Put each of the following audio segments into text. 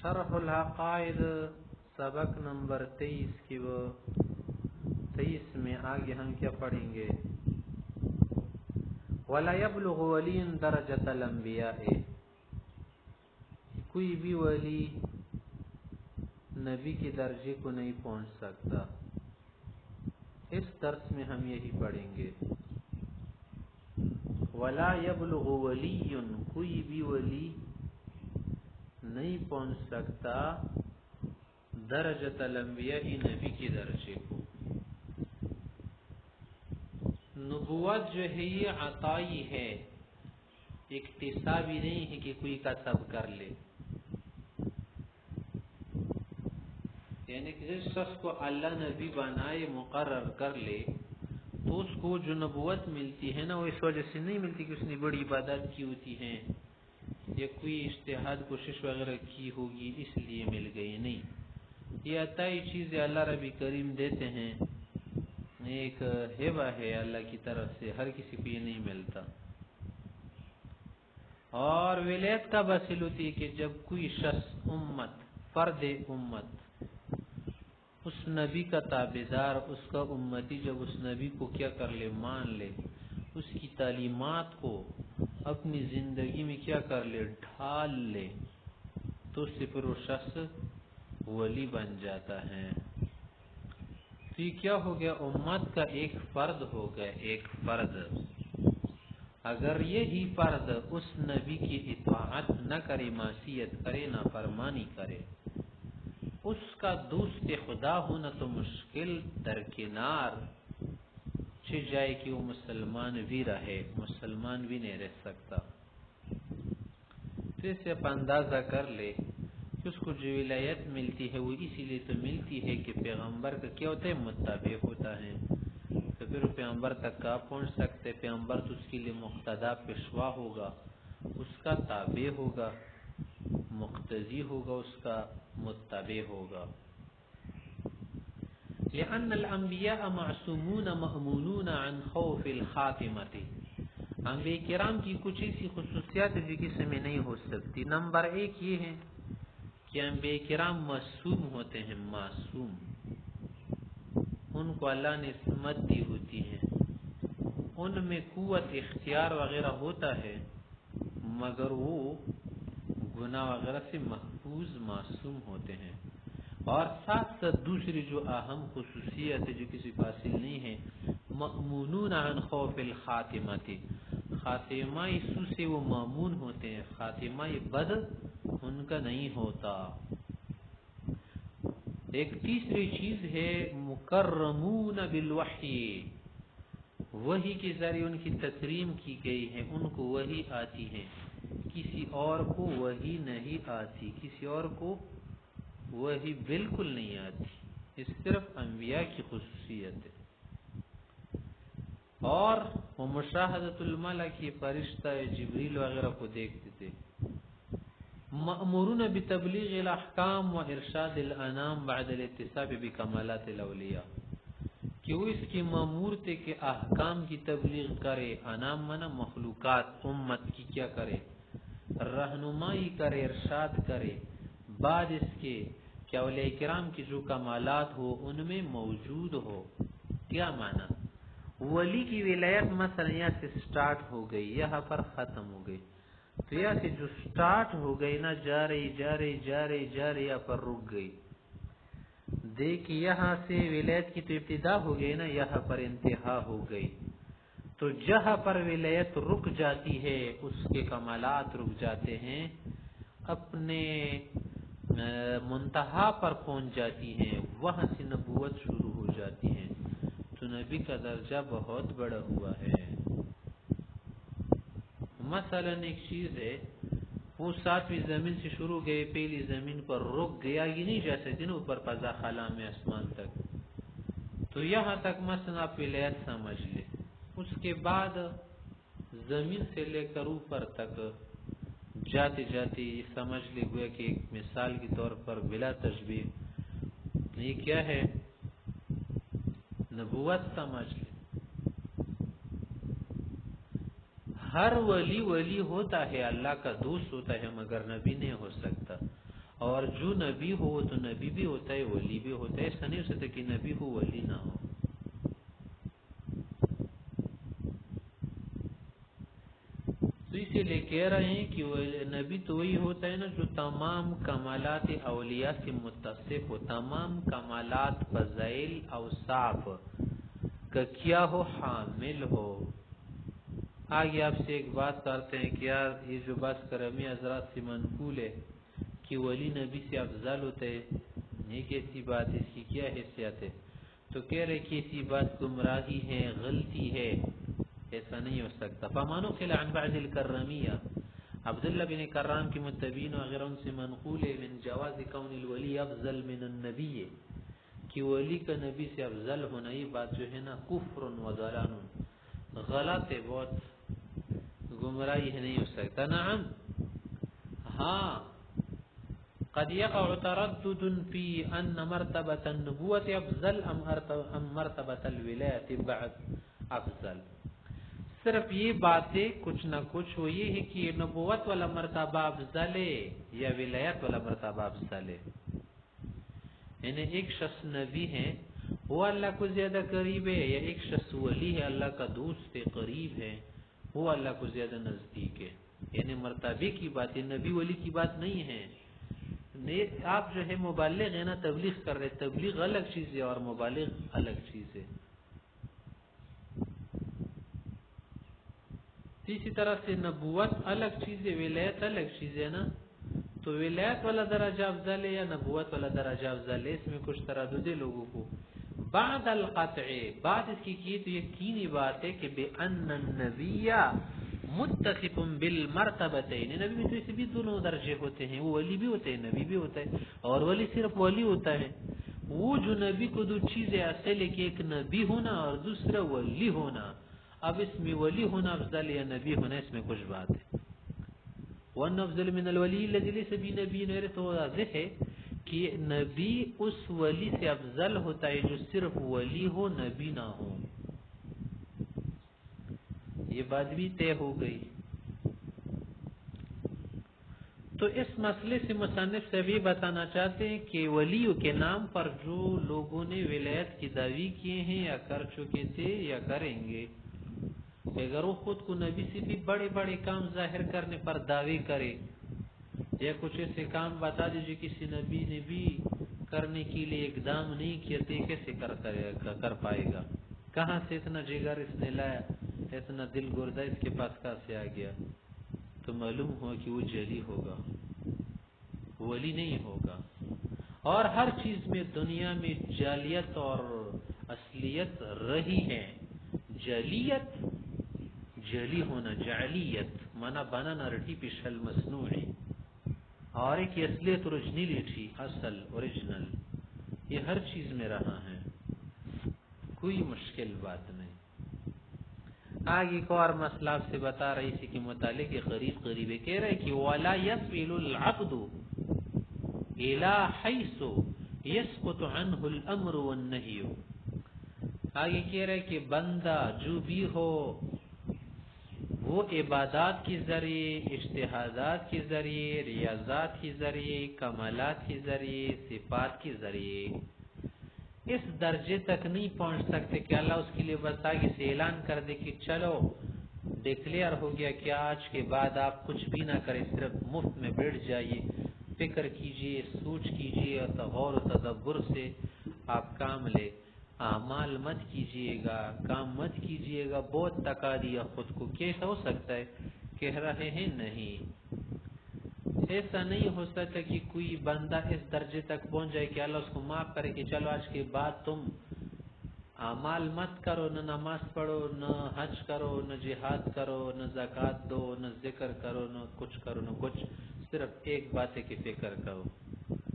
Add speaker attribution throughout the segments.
Speaker 1: شرح العقائد سبق نمبر 23 کی وہ 23 میں آگے ہم کیا پڑھیں گے؟ وَلَا يَبْلُغُ وَلِيٌّ دَرَجَةَ الْأَنْبِيَاءِ، کوئی بھی ولی نبی کے درجے کو نہیں پہنچ سکتا۔ اس درس میں ہم یہی پڑھیں گے، وَلَا يَبْلُغُ وَلِيٌّ، کوئی بھی ولی نہیں پہنچ سکتا درجۃ الانبیاء، نبی کے درجے کو۔ نبوت جو ہے یہ عطائی ہے، اکتسابی نہیں ہے کہ کوئی کسب کر لے۔ یعنی کہ جس شخص کو اللہ نبی بنائے مقرر کر لے تو اس کو جو نبوت ملتی ہے نا، وہ اس وجہ سے نہیں ملتی کہ اس نے بڑی عبادت کی ہوتی ہے یا کوئی اجتہاد کوشش وغیرہ کی ہوگی اس لیے مل گئی، نہیں، یہ عطائی چیز اللہ رب کریم دیتے ہیں، ایک ہبہ ہے اللہ کی طرف سے، ہر کسی کو یہ نہیں ملتا۔ اور ولایت کب حاصل ہوتی ہے کہ جب کوئی شخص امت، فرد امت، اس نبی کا تابعدار، اس کا امتی، جب اس نبی کو کیا کر لے، مان لے، اس کی تعلیمات کو اپنی زندگی میں کیا کر لے، ڈھال لے، تو اس سے پھر وہ شخص ولی بن جاتا ہے۔ تو یہ کیا ہو گیا؟ امت کا ایک فرد ہو گیا، ایک فرد۔ اگر یہی فرد اس نبی کی اطاعت نہ کرے، معصیت کرے، نافرمانی کرے، اس کا دوست خدا ہونا تو مشکل درکنار چھ جائے کہ وہ مسلمان بھی رہے، مسلمان بھی نہیں رہ سکتا۔ تو اس سے آپ اندازہ کر لے کہ اس کو جو ولایت ملتی ہے وہ اسی لیے تو ملتی ہے کہ پیغمبر کا کیا ہوتا ہے، متبع ہوتا ہے۔ تو پھر پیغمبر تک کہاں پہنچ سکتے؟ پیغمبر تو اس کے لیے مقتدا پیشوا ہوگا، اس کا تابع ہوگا، مقتدی ہوگا، اس کا متبع ہوگا۔ لأن الانبیاء معصومون مأمونون عن خوف الخاتمة، انبیاء کرام کی کچھ ایسی خصوصیات جو کسی میں نہیں ہو سکتی۔ نمبر 1 یہ ہے کہ انبیاء کرام معصوم ہوتے ہیں، معصوم، ان کو اللہ نے عصمت دی ہوتی ہے، ان میں قوت اختیار وغیرہ ہوتا ہے، مگر وہ گناہ وغیرہ سے محفوظ، معصوم ہوتے ہیں۔ اور ساتھ ساتھ دوسری جو اہم خصوصیت ہے جو کسی کو حاصل نہیں ہے، مأمونون عن خوف الخاتمہ، خاتمہ سو سے وہ مامون ہوتے ہیں، خاتمہ بد ان کا نہیں ہوتا۔ ایک تیسری چیز ہے مکرمون بالوحی، وحی کے ذریعے ان کی تکریم کی گئی ہے، ان کو وحی آتی ہے، کسی اور کو وحی نہیں آتی، کسی اور کو وحی بالکل نہیں آتی، یہ صرف انبیاء کی خصوصیت ہے۔ اور وہ مشاہدۃ الملک، فرشتہ جبریل وغیرہ کو دیکھتے تھے۔ مأمورون بتبلیغ الاحکام و ارشاد الانام بعد الاتصاب بکمالات الاولیاء، کہ وہ اس کی مأمور تھے کہ احکام کی تبلیغ کرے، انام منا مخلوقات، امت کی کیا کرے، رہنمائی کرے، ارشاد کرے، بعد اس کے کہ اولیاء کرام کی جو کمالات ہو ان میں موجود ہو۔ کیا معنی؟ ولی کی ولایت مثلا یہاں سے سٹارٹ ہو گئی، یہاں پر ختم ہو گئی، تو یہاں سے جو سٹارٹ ہو گئی نا، جا رہی جا رہی جا رہی جا رہی، یہاں پر رک گئی۔ دیکھ یہاں سے ولایت کی تو ابتدا ہو گئی نا، یہاں پر انتہا ہو گئی۔ تو جہاں پر ولایت رک جاتی ہے، اس کے کمالات رک جاتے ہیں، اپنے منتہا پر پہنچ جاتی ہیں، وہاں سے نبوت شروع ہو جاتی ہے، تو نبی کا درجہ بہت بڑا ہوا ہے۔ مثلا ایک چیز ہے، وہ 7ویں زمین سے شروع گئے، پہلی زمین پر رک گیا، یہ نہیں جا سکتے نا اوپر فضا خلا میں، آسمان تک، تو یہاں تک مثلا آپ ولایت سمجھ لے۔ اس کے بعد زمین سے لے کر اوپر تک جاتے جاتے یہ سمجھ لے، گویا کہ ایک مثال کے طور پر بلا تشبیہ، یہ کیا ہے؟ نبوت سمجھ لے۔ ہر ولی ولی ہوتا ہے، اللہ کا دوست ہوتا ہے، مگر نبی نہیں ہو سکتا۔ اور جو نبی ہو تو نبی بھی ہوتا ہے ولی بھی ہوتا ہے. ایسا نہیں ہو سکتا کہ نبی ہو ولی نہ ہو. تو اسی لیے کہہ رہے ہیں کہ نبی تو وہی ہوتا ہے نا جو تمام کمالات اولیاء سے متصف ہو, تمام کمالات فضائل اوصاف کا کیا ہو, حامل ہو. آگے آپ سے ایک بات کرتے ہیں کہ یار یہ جو بات کرمی حضرات سے منقول ہے کہ ولی نبی سے افضل ہوتا ہے, یہ کیسی بات, اس کی کیا حیثیت ہے؟ تو کہہ رہے کہ ایسی بات گمراہی ہے, غلطی ہے, ایسا نہیں ہو سکتا. فمانو خلا عن بعض الکرامیہ, عبداللہ بن کرام کی متبین وغیرہ ان سے منقول ہے من جواز کون الولی افضل من النبی, کہ ولی کا نبی سے افضل ہونا, یہ بات جو ہے نا کفر و ضلال, غلط ہے, بہت گمراہی ہے, نہیں ہو سکتا. نعم ہاں قد يقع تردد في ان مرتبة النبوة افضل ام مرتبة الولایت بعد افضل. صرف یہ باتیں کچھ نہ کچھ وہ یہ ہے کہ نبوت والا مرتبہ افضل ہے یا ولایت والا مرتبہ افضل ہے. یعنی ایک شخص نبی ہے وہ اللہ کو زیادہ قریب ہے, یا ایک شخص ولی ہے اللہ کا دوست ہے, قریب ہے, وہ اللہ کو زیادہ نزدیک ہے. یعنی مرتبے کی بات ہے, نبی ولی کی بات نہیں ہے. آپ جو ہے مبالغ ہے نا, تبلیغ کر رہے, تبلیغ الگ چیز ہے اور مبالغ الگ چیز ہے. اسی طرح سے نبوت الگ چیز ہے, ولایت الگ چیز ہے نا. تو ولایت والا درجہ افضل ہے یا نبوت والا درجہ افضل ہے, اس میں کچھ تردد ہے لوگوں کو. بعد القطع, بعد اس کی تو یقینی بات ہے کہ بأن النبی متصف بالمرتبتین, نبی میں تو اسے بھی دونوں درجے ہوتے ہیں, وہ ولی بھی ہوتے ہیں نبی بھی ہوتا ہے, اور ولی صرف ولی ہوتا ہے. وہ جو نبی کو دو چیزیں اصل ہے کہ ایک نبی ہونا اور دوسرا ولی ہونا. اب اس میں ولی ہونا افضل یا نبی ہونا, اس میں کچھ بات ہے. وَأَنَّ أَفْضَلَ مِنَ الْوَلِيِّ الَّذِي لَيْسَ بِنَبِيٍّ, میرے تو واضح ہے کہ نبی اس ولی سے افضل ہوتا ہے جو صرف ولی ہو, نبی نہ ہو. یہ بات بھی طے ہو گئی. تو اس مسئلے سے مصنف سے بھی بتانا چاہتے ہیں کہ ولیوں کے نام پر جو لوگوں نے ولایت کی دعوی کیے ہیں یا کر چکے تھے یا کریں گے, اگر وہ خود کو نبی سے بھی بڑے بڑے کام ظاہر کرنے پر دعوی کرے, یا کچھ ایسے کام بتا دیجئے کسی نبی نے بھی کرنے کے لیے اقدام نہیں کیا, تو کیسے کر پائے گا؟ کہاں سے اتنا جگر اس نے لایا, اتنا دل گردہ اس کے پاس کہاں سے آ گیا؟ تو معلوم ہوا کہ وہ جلی ہوگا, ولی نہیں ہوگا. اور ہر چیز میں دنیا میں جالیت اور اصلیت رہی ہے. جلیت جلی ہونا, جعلیت مانا بنانا artificial مصنوعی, اور ایک اصلیت اوریجنلٹی, اصل اوریجنل, یہ ہر چیز میں رہا ہے, کوئی مشکل بات نہیں. آگے ایک اور مسئلہ آپ سے بتا رہی اسی کے متعلق قریب قریب کہہ رہے کہ وَلَا يَسْوِلُ الْعَبْدُ إِلَى حَيْثُ يَسْقُطُ عَنْهُ الْأَمْرُ وَالنَّهْيُ. آگے کہہ رہے کہ بندہ جو بھی ہو وہ عبادات کے ذریعے, اجتہادات کے ذریعے, ریاضات کے ذریعے, کمالات کے ذریعے, صفات کے ذریعے اس درجے تک نہیں پہنچ سکتے کہ اللہ اس کے لیے بس آگے سے اعلان کر دے کہ چلو ڈکلیئر ہو گیا کہ آج کے بعد آپ کچھ بھی نہ کریں, صرف مفت میں بیٹھ جائیے, فکر کیجئے, سوچ کیجئے, اور غور و تدبر سے آپ کام لے, اعمال مت کیجئے گا, کام مت کیجئے گا, بہت تکا دیا خود کو. کیسا ہو سکتا ہے؟ کہہ رہے ہیں نہیں, ایسا نہیں ہو سکتا کہ کوئی بندہ اس درجے تک پہنچ جائے کہ اللہ اس کو معاف کرے کہ چلو آج کے بعد تم اعمال مت کرو, نہ نماز پڑھو, نہ حج کرو, نہ جہاد کرو, نہ زکوٰۃ دو, نہ ذکر کرو, نہ کچھ کرو, نہ کچھ, صرف ایک بات ہے کہ فکر کرو.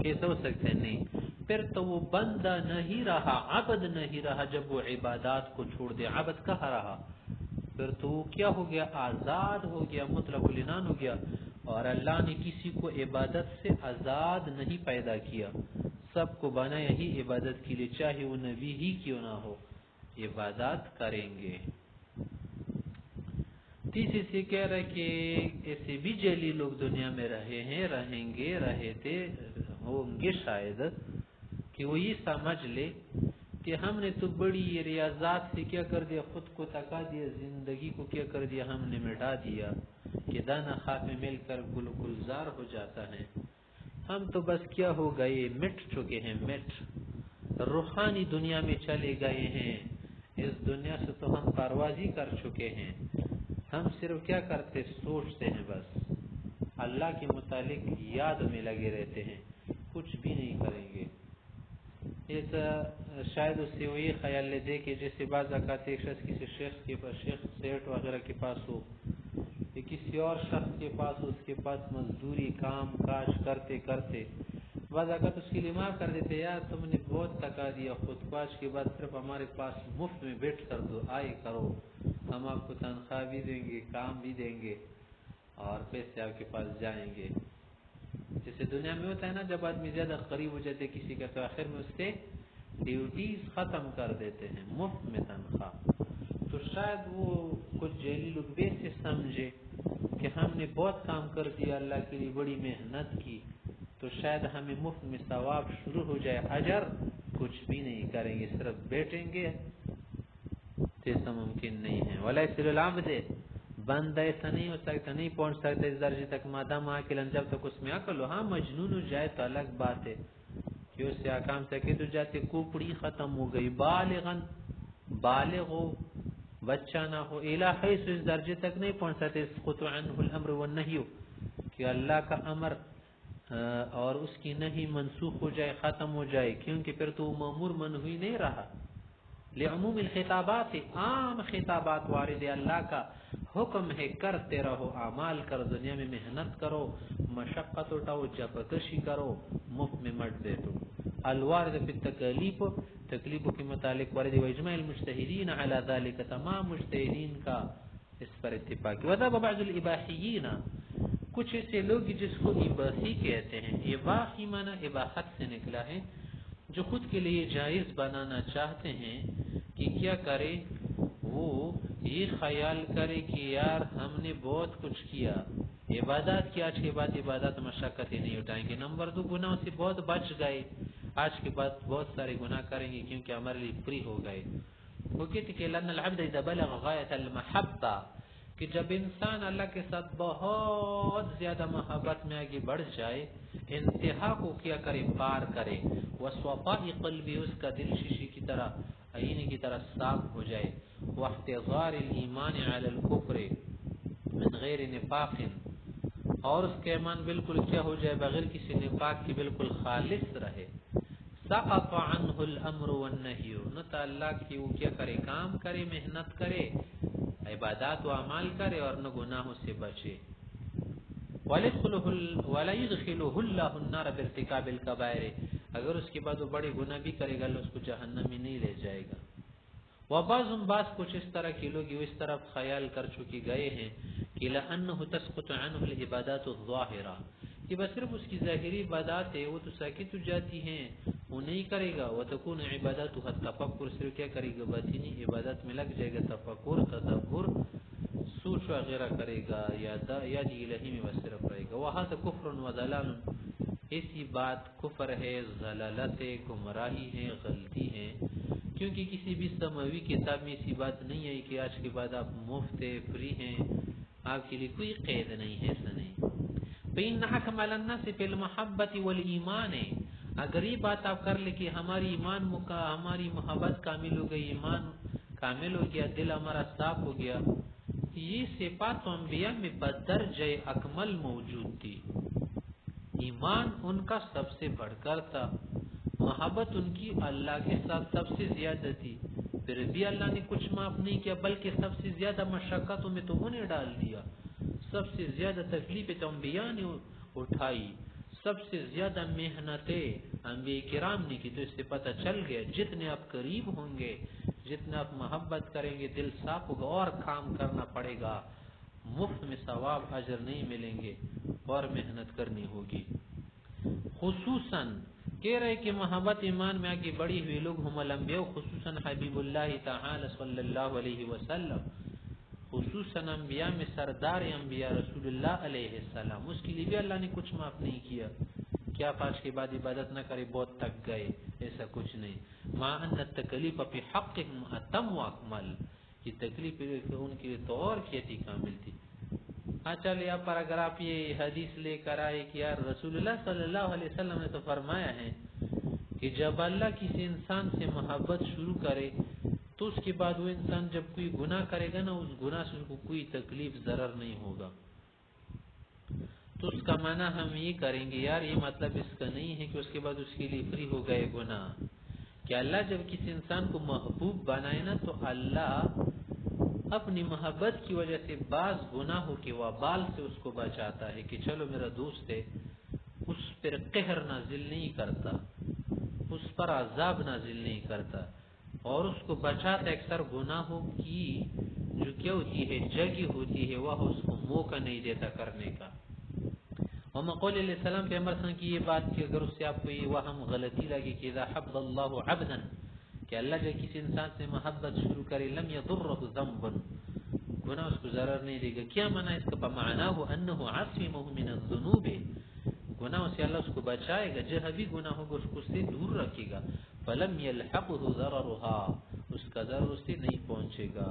Speaker 1: کیسا ہو سکتا ہے؟ نہیں. پھر تو وہ بندہ نہیں رہا, عبد نہیں رہا. جب وہ عبادات کو چھوڑ دے, عبد کہاں رہا؟ پھر تو وہ کیا ہو گیا؟ آزاد ہو گیا, مطلق العنان ہو گیا. اور اللہ نے کسی کو عبادت سے آزاد نہیں پیدا کیا, سب کو بنایا ہی عبادت کے لیے, چاہے وہ نبی ہی کیوں نہ ہو, عبادات کریں گے. تیسری سے کہہ رہے کہ ایسے بھی جیلی لوگ دنیا میں رہے ہیں، رہیں گے، رہے تھے، ہوں گے شاید، کہ وہ یہ سمجھ لے کہ ہم نے تو بڑی ریاضات سے کیا کر دیا، خود کو تکا دیا، زندگی کو کیا کر دیا، ہم نے مٹا دیا کہ دانا خاک میں مل کر گل گلزار ہو جاتا ہے۔ ہم تو بس کیا ہو گئے، مٹ چکے ہیں، روحانی دنیا میں چلے گئے ہیں، اس دنیا سے تو ہم پروازی کر چکے ہیں۔ ہم صرف کیا کرتے، سوچتے ہیں، بس اللہ کے متعلق یاد میں لگے رہتے ہیں، کچھ بھی نہیں کریں گے۔ ایسا شاید اس سے وہی خیال لے دے کہ جیسے بعض اوقات ایک شخص کسی شیخ کے پاس، شیخ سیٹ وغیرہ کے پاس ہو، یا کسی اور شخص کے پاس، اس کے پاس مزدوری کام کاج کرتے کرتے بعض اوقات اس کے لیے معاف کر دیتے، یار تم نے بہت تکا دیا خود کو، آج کے بعد صرف ہمارے پاس مفت میں بیٹھ کر دو، آئے کرو، ہم آپ کو تنخواہ بھی دیں گے، کام بھی دیں گے، اور پیسے آپ کے پاس جائیں گے۔ جیسے دنیا میں ہوتا ہے نا، جب آدمی زیادہ قریب ہو جاتے کسی کا تو آخر میں اس سے ڈیوٹیز ختم کر دیتے ہیں، مفت میں تنخواہ۔ تو شاید وہ کچھ جیلی لوگ بھی سے سمجھے کہ ہم نے بہت کام کر دیا، اللہ کے لیے بڑی محنت کی، تو شاید ہمیں مفت میں ثواب شروع ہو جائے، اجر کچھ بھی نہیں کریں گے، صرف بیٹھیں گے۔ ایسا ممکن نہیں ہے، ولا يصل العبد، بندہ ایسا نہیں ہو سکتا، نہیں پہنچ سکتا اس درجے تک، مادام عاقلا، جب تک اس میں عقل ہو۔ ہاں مجنون ہو جائے تو الگ بات ہے کہ اس سے احکام سکے تو جاتے کوپڑی ختم ہو گئی، بالغ ہو، بچہ نہ ہو، الہ حیث اس درجے تک نہیں پہنچ سکتے، اسقط عنہ الامر والنہی، کہ اللہ کا امر اور اس کی نہی منسوخ ہو جائے، ختم ہو جائے، کیونکہ پھر تو مامور منہی نہیں رہا۔ لعموم الخطابات، عام خطابات وارد، اللہ کا حکم ہے کرتے رہو، اعمال کر، دنیا میں محنت کرو، مشقت اٹھاؤ، جفکشی کرو، مفت میں مت بیٹھو۔ الوارد فی التکالیف، تکلیفوں کے متعلق وارد، و اجماع المجتہدین علی ذلک، تمام مجتہدین کا اس پر اتفاق۔ وذهب بعض الاباحیین، کچھ ایسے لوگ جس کو اباحی کہتے ہیں، اباحی معنی اباحت سے نکلا ہے، جو خود کے لیے جائز بنانا چاہتے ہیں کہ کیا کرے، وہ یہ خیال کرے کہ یار ہم نے بہت کچھ کیا، عبادات کی، آج کے بعد عبادات مشقت ہی نہیں اٹھائیں گے، نمبر 2 گناہوں سے بہت بچ گئے، آج کے بعد بہت سارے گناہ کریں گے کیونکہ ہمارے لیے فری ہو گئے۔ وہ کہتے کہ لأن العبد اذا بلغ غایت المحبہ، کہ جب انسان اللہ کے ساتھ بہت زیادہ محبت میں آگے بڑھ جائے، انتہا کو کیا کرے، پار کرے، وصفاء قلبی، اس کا دل شیشے کی طرح، آئینے کی طرح صاف ہو جائے، واحتضار الایمان علی الکفر من غیر نفاق، اور اس کا ایمان بالکل کیا ہو جائے، بغیر کسی نفاق کی بالکل خالص رہے، سقط عنہ الامر والنہی، نتا اللہ کی وہ کیا کرے، کام کرے، محنت کرے، عبادات و اعمال کرے، اور نہ گناہوں سے بچے۔ وَلَا يُدْخِلُهُ اللَّهُ النَّارَ بِارْتِكَابِ الْكَبَائِرِ، اگر اس کے بعد وہ بڑے گناہ بھی کرے گا، اللہ اس کو جہنم میں نہیں لے جائے گا۔ وَبَعْضٌ کچھ اس طرح کے لوگ اس طرف خیال کر چکے گئے ہیں کہ لَأَنَّهُ تَسْقُطُ عَنْهُ الْعِبَادَاتُ الظَّاهِرَةُ، کہ بس صرف اس کی ظاہری عبادات ہے، وہ تو ساکت ہو جاتی ہیں، وہ نہیں کرے گا، وَتَكُونُ عِبَادَاتُهُ التَّفَكُّرُ، صرف کیا کرے گا، باطنی عبادت میں لگ جائے گا، تفکر، تدبر، سوچ وغیرہ کرے گا، یاد الہی میں بس صرف رہے گا۔ وَهَذَا كُفْرٌ وَضَلَالٌ، ایسی بات کفر ہے، ضلالت ہے، گمراہی ہے، غلطی ہے، کیونکہ کسی بھی سماوی کتاب میں ایسی بات نہیں ہے کہ آج کے بعد آپ مفت فری ہیں، آپ کے لیے کوئی قید نہیں ہے، ایسا نہیں۔ فَإِنَّ أَكْمَلَ النَّاسِ فِي الْمَحَبَّةِ وَالْإِيمَانِ، اگر یہ بات آپ کر لیں کہ ہماری محبت کامل ہو گئی، ایمان کامل ہو گیا، دل ہمارا صاف ہو گیا، یہ صفات انبیاء میں بدرجہ اکمل موجود تھی، ایمان ان کا سب سے بڑھ کر تھا، محبت ان کی اللہ کے ساتھ سب سے زیادہ تھی، پھر بھی اللہ نے کچھ معاف نہیں کیا، بلکہ سب سے زیادہ مشقتوں میں تو انہیں ڈال دیا، سب سے زیادہ تکلیفیں تو انبیاء نے اٹھائی، سب سے زیادہ محنتیں انبیاء کرام نے کی۔ تو اس سے پتہ چل گیا جتنے آپ قریب ہوں گے، جتنا آپ محبت کریں گے، دل صاف ہوگا، اور کام کرنا پڑے گا، مفت میں ثواب اجر نہیں ملیں گے، اور محنت کرنی ہوگی۔ خصوصاً کہہ رہے کہ محبت ایمان میں آگے بڑھی ہوئی لوگ ہم الانبیاء، خصوصاً حبیب اللہ تعالی صلی اللہ علیہ وسلم، خصوصاً انبیاء میں سردار انبیاء رسول اللہ علیہ السلام، اس کے لیے بھی اللہ نے کچھ معاف نہیں کیا کہ آپ آج کے بعد عبادت نہ کرے بہت تک گئے، ایسا کچھ نہیں۔ مع ان التکلیف فی حقہم اتم و اکمل، یہ تکلیف ان کے لیے تو اور کیسی کامل تھی۔ ہاں چل یہاں پر اگر آپ یہ حدیث لے کر آئے کہ یار رسول اللہ صلی اللہ علیہ وسلم نے تو فرمایا ہے کہ جب اللہ کسی انسان سے محبت شروع کرے تو اس کے بعد وہ انسان جب کوئی گناہ کرے گا نا، اس گناہ سے اس کو کوئی تکلیف ضرر نہیں ہوگا، تو اس کا معنی ہم یہ کریں گے یار یہ مطلب اس کا نہیں ہے کہ اس کے بعد اس کے لیے فری ہو گئے گناہ، کہ اللہ جب کسی انسان کو محبوب بنائے نا تو اللہ اپنی محبت کی وجہ سے بعض گناہوں کے وبال سے اس کو بچاتا ہے، کہ چلو میرا دوست ہے، اس پر قہر نازل نہیں کرتا، اس پر عذاب نازل نہیں کرتا، اور اس کو بچاتا ہے اکثر گناہوں کی جو کیا ہوتی ہے جگہ ہوتی ہے، وہ اس کو موقع نہیں دیتا کرنے کا۔ اور مقول علیہ السلام پیغمبر صلی اللہ علیہ وسلم کی یہ بات کہ اگر اس سے آپ کو یہ وہم غلطی لگے کہ اذا حب اللہ عبدا، کہ اللہ جب کسی انسان سے محبت شروع کرے لم یضرہ ذنب، گناہ اس کو ضرر نہیں دے گا، کیا معنی اس کا؟ فمعناه انه عاصمه من الذنوب، گناہ سے اللہ اس کو بچائے گا، جو بھی گناہ ہوگا اس کو سے دور رکھے گا، فلم یلحقه ضررها، اس کا ضرر اس سے نہیں پہنچے گا۔